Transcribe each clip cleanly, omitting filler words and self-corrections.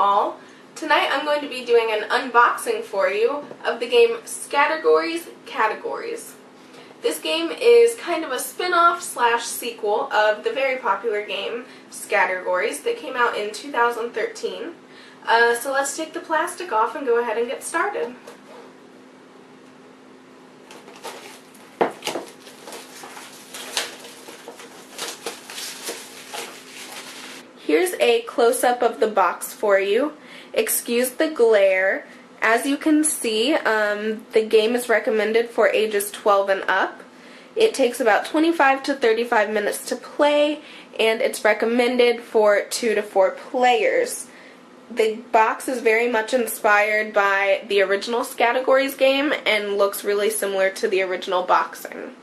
all. Tonight I'm going to be doing an unboxing for you of the game Scattergories Categories. This game is kind of a spin-off slash sequel of the very popular game Scattergories that came out in 2013. So let's take the plastic off and go ahead and get started. Here's a close-up of the box for you. Excuse the glare. As you can see, the game is recommended for ages 12 and up. It takes about 25 to 35 minutes to play, and it's recommended for 2 to 4 players. The box is very much inspired by the original Scattergories game and looks really similar to the original boxing.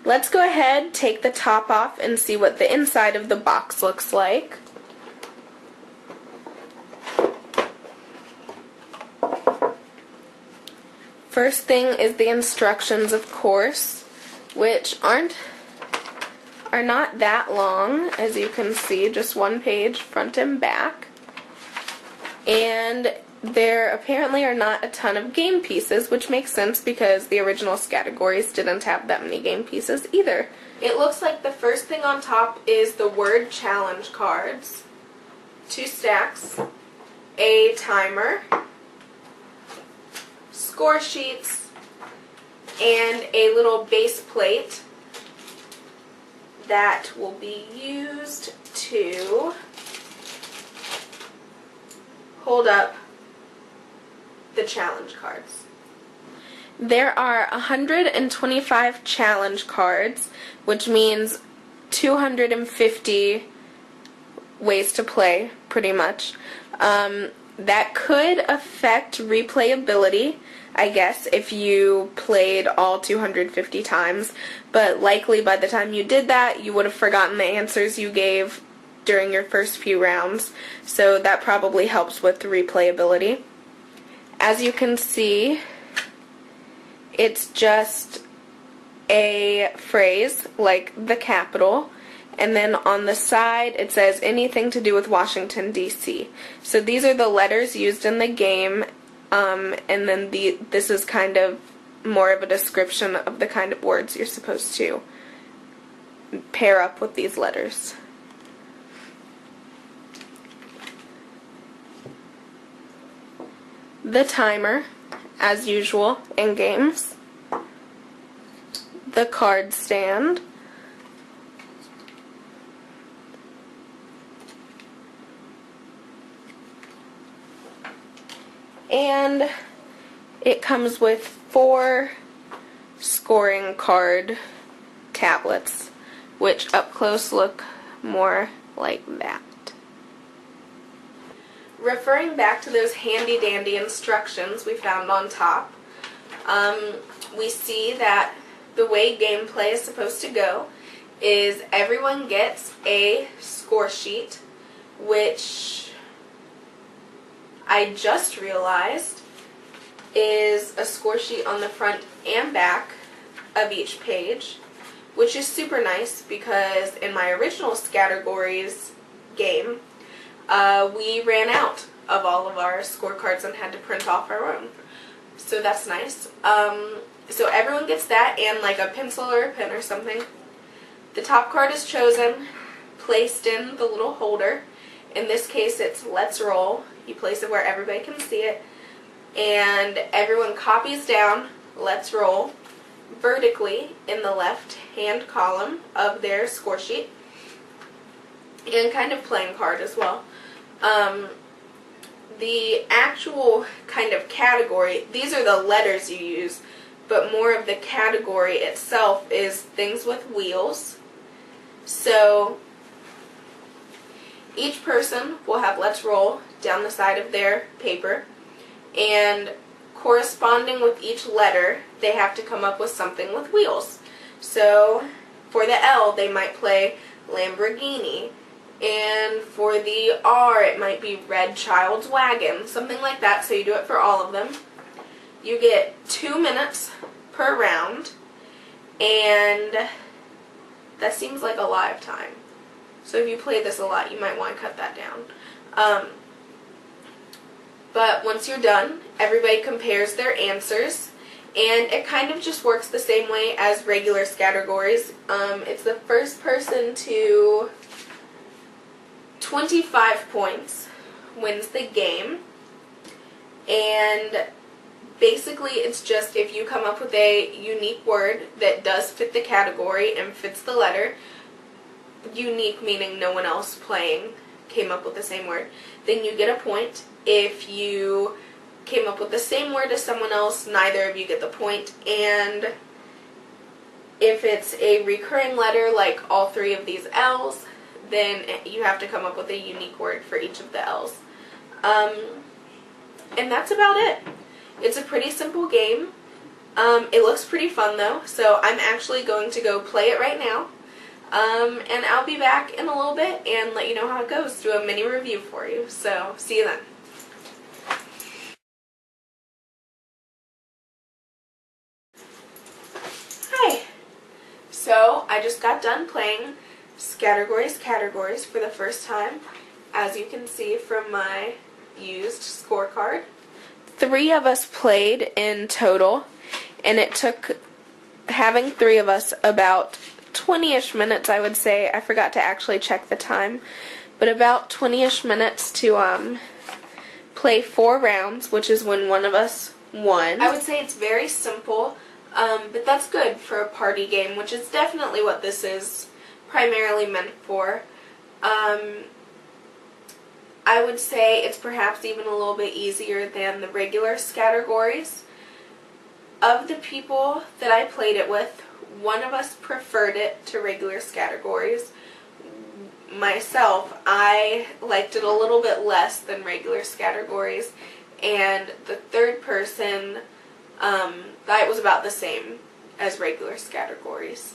Let's go ahead, take the top off, and see what the inside of the box looks like. First thing is the instructions, of course, which are not that long, as you can see, just one page, front and back. And there apparently are not a ton of game pieces, which makes sense because the original Scattergories didn't have that many game pieces either. It looks like the first thing on top is the word challenge cards, 2 stacks, a timer, score sheets, and a little base plate that will be used to hold up the challenge cards. There are 125 challenge cards, which means 250 ways to play, pretty much. That could affect replayability, I guess, if you played all 250 times, but likely by the time you did that, you would have forgotten the answers you gave during your first few rounds, so that probably helps with the replayability. As you can see, it's just a phrase like the capital, and then on the side it says anything to do with Washington, D.C. So these are the letters used in the game, and then this is kind of more of a description of the kind of words you're supposed to pair up with these letters. The timer, as usual in games. The card stand. And it comes with 4 scoring card tablets, which up close look more like that. Referring back to those handy-dandy instructions we found on top, we see that the way gameplay is supposed to go is everyone gets a score sheet, which I just realized is a score sheet on the front and back of each page, which is super nice because in my original Scattergories game, we ran out of all of our scorecards and had to print off our own. So that's nice. So everyone gets that and like a pencil or a pen or something. The top card is chosen, placed in the little holder. In this case it's Let's Roll. You place it where everybody can see it. And everyone copies down Let's Roll vertically in the left-hand column of their score sheet. And kind of playing card as well. The actual kind of category, these are the letters you use, but more of the category itself is things with wheels. So each person will have Let's Roll down the side of their paper, and corresponding with each letter, they have to come up with something with wheels. So for the L, they might play Lamborghini. And for the R, it might be Red Child's Wagon, something like that, so you do it for all of them. You get 2 minutes per round, and that seems like a lot of time. So if you play this a lot, you might want to cut that down. But once you're done, everybody compares their answers, and it kind of just works the same way as regular Scattergories. It's the first person to 25 points wins the game, and basically it's just if you come up with a unique word that does fit the category and fits the letter, unique meaning no one else playing came up with the same word, then you get a point. If you came up with the same word as someone else, neither of you get the point. And if it's a recurring letter like all three of these L's, then you have to come up with a unique word for each of the L's. And that's about it. It's a pretty simple game. It looks pretty fun though, so I'm actually going to go play it right now. And I'll be back in a little bit and let you know how it goes, do a mini review for you. So, see you then. Hi! So, I just got done playing Scattergories Categories for the first time, as you can see from my used scorecard. 3 of us played in total, and it took having 3 of us about 20-ish minutes, I would say. I forgot to actually check the time, but about 20-ish minutes to play 4 rounds, which is when one of us won. I would say it's very simple, but that's good for a party game, which is definitely what this is primarily meant for. I would say it's perhaps even a little bit easier than the regular Scattergories. Of the people that I played it with, one of us preferred it to regular Scattergories. Myself, I liked it a little bit less than regular Scattergories, and the third person thought it was about the same as regular Scattergories.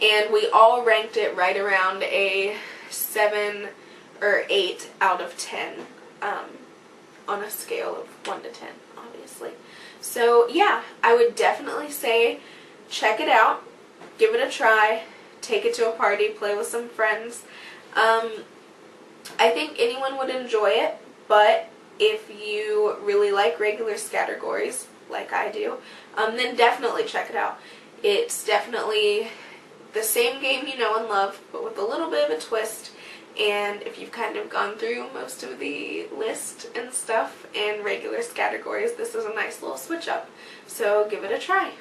And we all ranked it right around a 7 or 8 out of 10 on a scale of 1 to 10, obviously. So yeah, I would definitely say check it out, give it a try, take it to a party, play with some friends. I think anyone would enjoy it, but if you really like regular Scattergories, like I do, then definitely check it out. It's definitely the same game you know and love, but with a little bit of a twist. And if you've kind of gone through most of the list and stuff in regular Scattergories, this is a nice little switch up. So give it a try.